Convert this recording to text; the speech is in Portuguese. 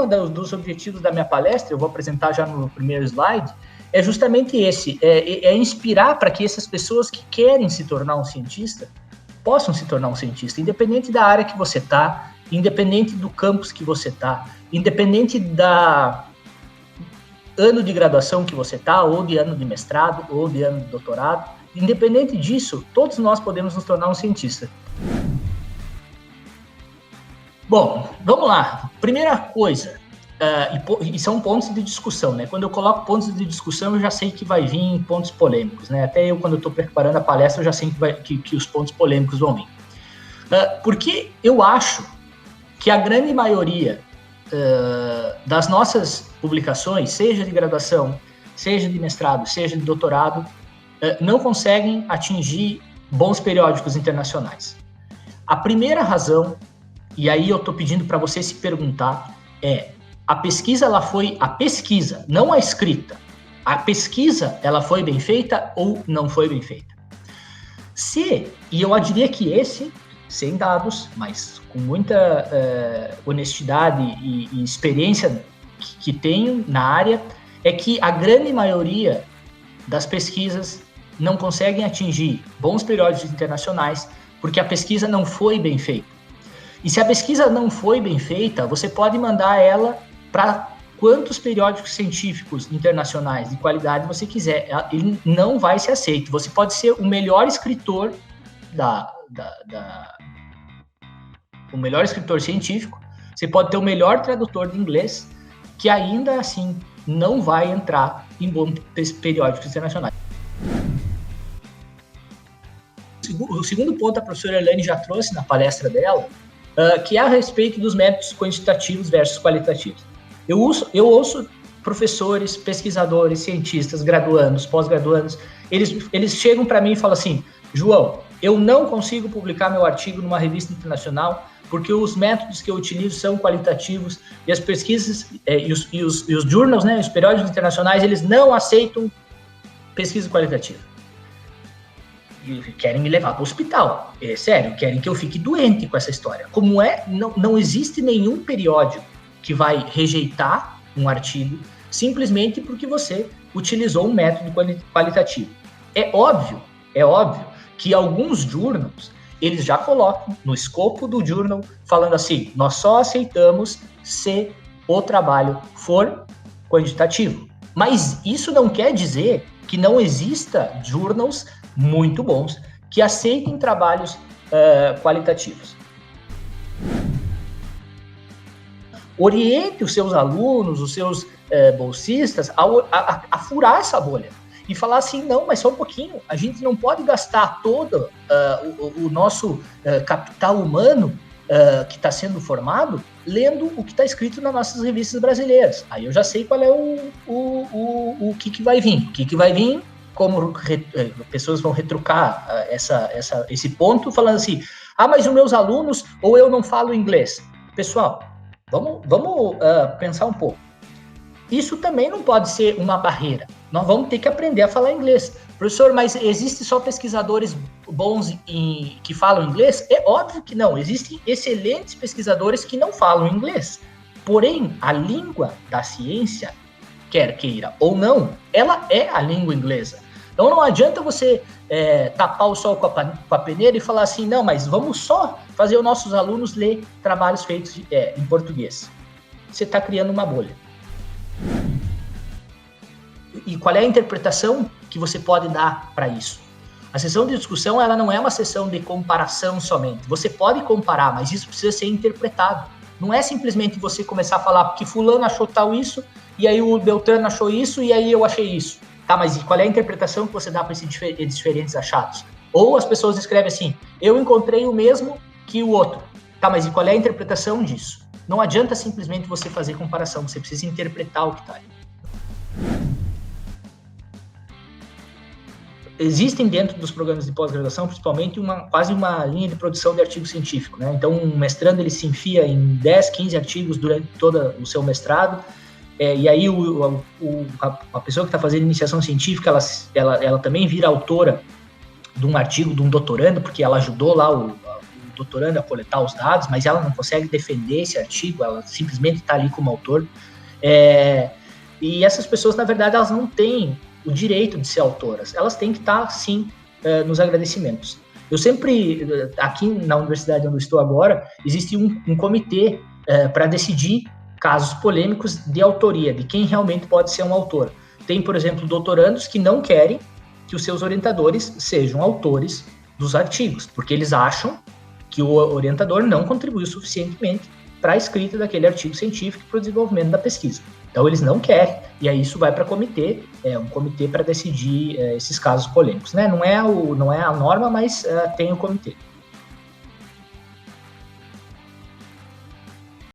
dos objetivos da minha palestra, eu vou apresentar já no primeiro slide, é justamente esse, é inspirar para que essas pessoas que querem se tornar um cientista, possam se tornar um cientista, independente da área que você está, independente do campus que você está, independente da ano de graduação que você está, ou de ano de mestrado, ou de ano de doutorado, independente disso, todos nós podemos nos tornar um cientista. Bom, vamos lá. Primeira coisa, e são pontos de discussão, né? Quando eu coloco pontos de discussão, eu já sei que vai vir pontos polêmicos, né? Até eu, quando eu estou preparando a palestra, eu já sei que os pontos polêmicos vão vir. Porque eu acho que a grande maioria das nossas publicações, seja de graduação, seja de mestrado, seja de doutorado, não conseguem atingir bons periódicos internacionais. A primeira razão, e aí eu estou pedindo para você se perguntar, a pesquisa, não a escrita, a pesquisa, ela foi bem feita ou não foi bem feita? E eu diria que sem dados, mas com muita honestidade e experiência que tenho na área, é que a grande maioria das pesquisas não conseguem atingir bons periódicos internacionais porque a pesquisa não foi bem feita. E se a pesquisa não foi bem feita, você pode mandar ela para quantos periódicos científicos internacionais de qualidade você quiser. Ele não vai ser aceito. Você pode ser o melhor escritor o melhor escritor científico, você pode ter o melhor tradutor de inglês, que ainda assim não vai entrar em bons periódicos internacionais. O segundo ponto a professora Elaine já trouxe na palestra dela, que é a respeito dos métodos quantitativos versus qualitativos. Eu ouço professores, pesquisadores, cientistas, graduandos, pós-graduandos, eles chegam para mim e falam assim: João, eu não consigo publicar meu artigo numa revista internacional porque os métodos que eu utilizo são qualitativos e as pesquisas e os journals, né, os periódicos internacionais, eles não aceitam pesquisa qualitativa. E querem me levar para o hospital. É sério, querem que eu fique doente com essa história. Como não existe nenhum periódico que vai rejeitar um artigo simplesmente porque você utilizou um método qualitativo. É óbvio que alguns journals, eles já colocam no escopo do journal, falando assim: nós só aceitamos se o trabalho for quantitativo. Mas isso não quer dizer que não exista journals muito bons que aceitem trabalhos qualitativos. Oriente os seus alunos, os seus bolsistas a furar essa bolha e falar assim: não, mas só um pouquinho, a gente não pode gastar todo o nosso capital humano que está sendo formado lendo o que está escrito nas nossas revistas brasileiras. Aí eu já sei qual é o que vai vir. O que vai vir, como pessoas vão retrucar esse ponto, falando assim: mas os meus alunos, ou eu não falo inglês. Pessoal, vamos pensar um pouco. Isso também não pode ser uma barreira. Nós vamos ter que aprender a falar inglês. Professor, mas existem só pesquisadores bons que falam inglês? É óbvio que não. Existem excelentes pesquisadores que não falam inglês. Porém, a língua da ciência, quer queira ou não, ela é a língua inglesa. Então não adianta você tapar o sol com a peneira e falar assim: não, mas vamos só fazer os nossos alunos ler trabalhos feitos em português. Você está criando uma bolha. E qual é a interpretação que você pode dar para isso? A sessão de discussão, ela não é uma sessão de comparação somente. Você pode comparar, mas isso precisa ser interpretado. Não é simplesmente você começar a falar porque fulano achou tal isso, e aí o Beltrano achou isso, e aí eu achei isso. Tá, mas qual é a interpretação que você dá para esses diferentes achados? Ou as pessoas escrevem assim: eu encontrei o mesmo que o outro. Tá, mas qual é a interpretação disso? Não adianta simplesmente você fazer comparação, você precisa interpretar o que está ali. Existem dentro dos programas de pós-graduação, principalmente, quase uma linha de produção de artigo científico, né? Então, um mestrando, ele se enfia em 10, 15 artigos durante todo o seu mestrado, e aí a pessoa que está fazendo iniciação científica, ela também vira autora de um artigo de um doutorando, porque ela ajudou lá o doutorando a coletar os dados, mas ela não consegue defender esse artigo, ela simplesmente está ali como autor. E essas pessoas, na verdade, elas não têm o direito de ser autoras, elas têm que estar, sim, nos agradecimentos. Eu sempre, aqui na universidade onde eu estou agora, existe um comitê para decidir casos polêmicos de autoria, de quem realmente pode ser um autor. Tem, por exemplo, doutorandos que não querem que os seus orientadores sejam autores dos artigos, porque eles acham que o orientador não contribuiu suficientemente para a escrita daquele artigo científico e para o desenvolvimento da pesquisa. Então, eles não querem, e aí isso vai para comitê, um comitê para decidir esses casos polêmicos, né? Não é a norma, mas tem o comitê.